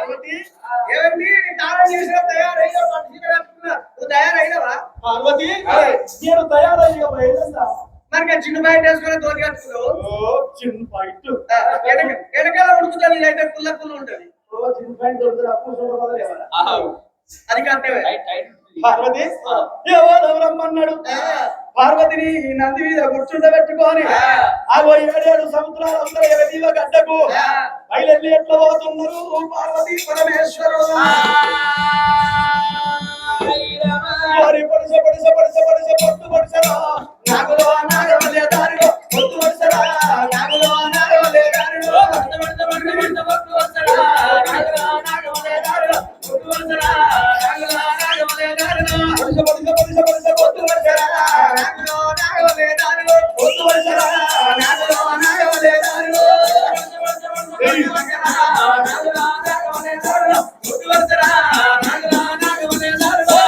పార్వతి ఏమండి తాళం చేసిన తయారయ్యా నువ్వు తయారైనవా పార్వతి నేను తయారయ్యా బయలుదేరా మరి చిన్న బయట వేసుకుని తోటి కట్టుకున్నావు చిన్న బయట వెనకాల ఉడుకుతా నీదైతే పుల్ల పుల్ల ఉంటది చిన్న బయట దొరుకుతుంది అప్పుడు చూడగలరా అది కరెక్టే పార్వతి ఎవరు రమ్మన్నాడు పార్వతిని నంది మీద కూర్చుండబెట్టుకొని ఆ 7 సముద్రాలు అందరూ ఎవరిలో గడ్డకు బయలుదేరి ఎట్లా పోతున్నారు పార్వతి పరమేశ్వరు పడిస పడిస పడిస పడిస పొట్టు పడిసరా నాగులో నాగవలే దారిలో పొట్టు పడిసరా నాగులో నాగవలే దారిలో పొట్టు పడిస పడిస పడిస పొట్టు పడిసరా నాగులో నాగవలే దారిలో పొట్టు పడిసరా నాగులో నాగవలే దారిలో పడిస పడిస పడిస పడిస పొట్టు పడిసరా నాగులో నాగవలే దారిలో పొట్టు పడిసరా నాగులో నాగవలే దారిలో పడిస పడిస పడిస నాగులో నాగవలే దారిలో పొట్టు పడిసరా నాగులో నాగవలే దారిలో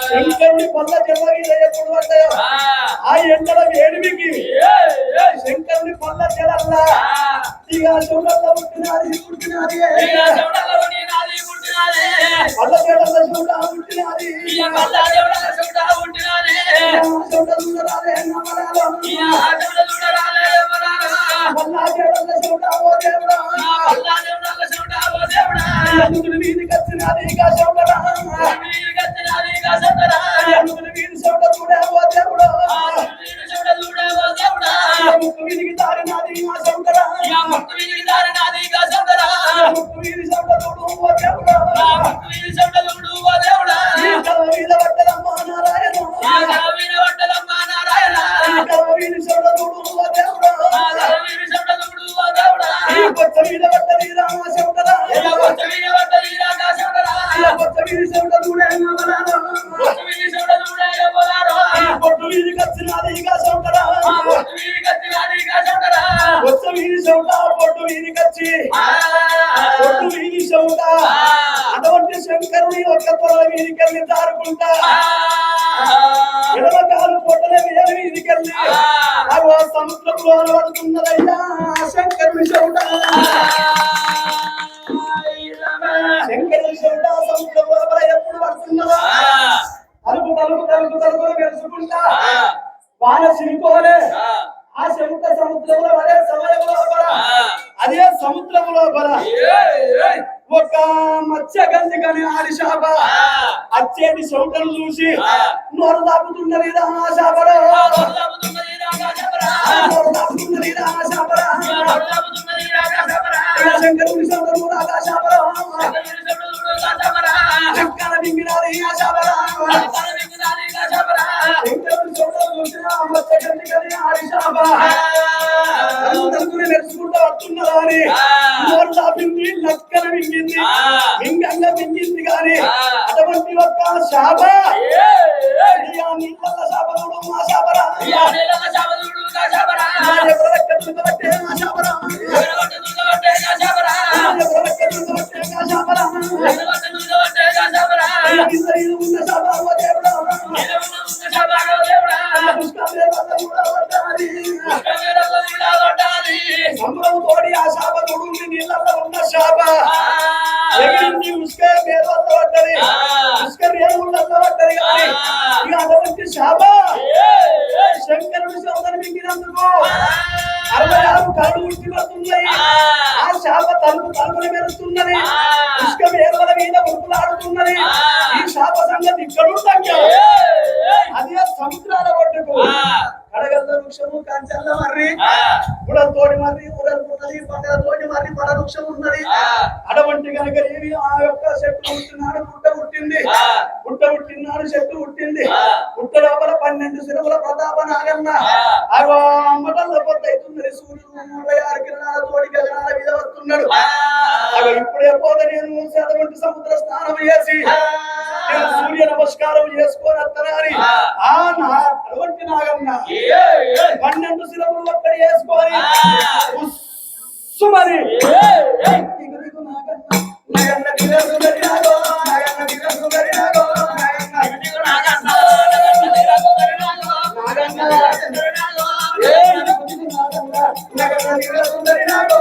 శంకరుని పల్ల జల్ల మీద ఎప్పుడు పడ్డాయో ఆ ఎండల వేడిమికి శంకరుని పల్ల జలల్లా ఇక చూడల్లో పుట్టినాది పుట్టినాది పల్ల జడల్ల చూడ పుట్టినాది చూడరాలే నమరాలో పల్ల జడల్ల చూడ ఓ దేవుడా అందుకుని వీధికి వచ్చినది ఇక చూడరా వీధి చూడ చూడే ఓ దేవుడా ముక్కు వీధికి దారినాది నా చూడరా ముక్కు వీధి చూడ చూడు ఓ దేవుడా వీధ పట్టదమ్మా నారాయణ వీధి చూడ చూడు ఓ దేవుడా కొత్త వీధ పట్టది రామ చూడరా కొత్త వీధి చూడ చూడే పొట్టు వీధికి వచ్చినది ఇక చూడరా కొత్త వీధి చూడ పొట్టు వీధికి వచ్చి పొట్టు వీధి చూడ అటువంటి శంకరుని ఒక్క పొల వీధికెళ్ళి దారుకుంటా ఎడమ కాలు పొట్టల వీధికెళ్ళి అగో సముద్రంలో పడుతున్నదయ్యా శంకరుని చూడ శంకరుని చూడ సముద్రంలో ఎప్పుడు పడుతున్నదా తలుపు తలుపు తలుపు తలుపులు మెరుచుకుంటా వాన చిరిపోలే ఆ శంక సముద్రంలో అదే సమయంలో అదే సముద్రంలో ఒక మత్స్యగంధి కని ఆదిశాప అచ్చేటి శౌటను చూసి నోరు దాపుతున్నది రాశాపరా నోరు దాపుతున్నది రాశాపరా కానీ నోరు దాపింది లక్కన మింగింది మింగంగా మింగింది కానీ అటువంటి ఒక్క శాప నీళ్ళ శాపనుడు మా శాపరా సంబరం తోడి ఆ శాప తోడు నీళ్ళల్లో ఉన్న శాప ఎగిరింది ఉస్క మేరల్లో పడ్డది ఉస్క రేవుల్లో పడ్డది కానీ ఇక అటువంటి శాప శంకరుడు సోదరు మింగినందుకు 66 కళ్ళు ఉట్టి పడుతున్నాయి ఆ శాప తలుపులు మెరుస్తున్నది ఉస్క మేరల మీద ఉరుకులాడుతున్నది ఈ శాప సంగతి ఇక్కడ ఉందంగా అదే సముద్రాల ఒడ్డుకు కడగల్ల వృక్షము కంచల్ల మర్రి ఉడలతోటి మర్రి ఉడలుతున్నది పంటలతోటి మర్రి పడ వృక్షం ఉన్నది అటువంటి కనుక ఏమి ఆ యొక్క చెట్టు పుట్టినాడు పుట్ట పుట్టింది పుట్ట పుట్టినాడు చెట్టు పుట్టింది పుట్ట లోపల 12 శిరముల ప్రతాప నాగన్న అగో అమ్మటల్ల పొద్దు అవుతున్నది సూర్యుడు 36 కిరణాల తోడి గగనాల మీద వస్తున్నాడు అగో ఇప్పుడే పోతే నేను అటువంటి సముద్ర స్నానం చేసి నేను సూర్య నమస్కారం చేసుకొని వస్తానని అటువంటి నాగన్న 12 శిరములు ఒక్కడి వేసుకొని ఉస్సుమని నాగన్న దిగసు గరినాగో నాగన్న దిగసు గరినాగో నాగన్న నాగన్న దిగసు గరినాగో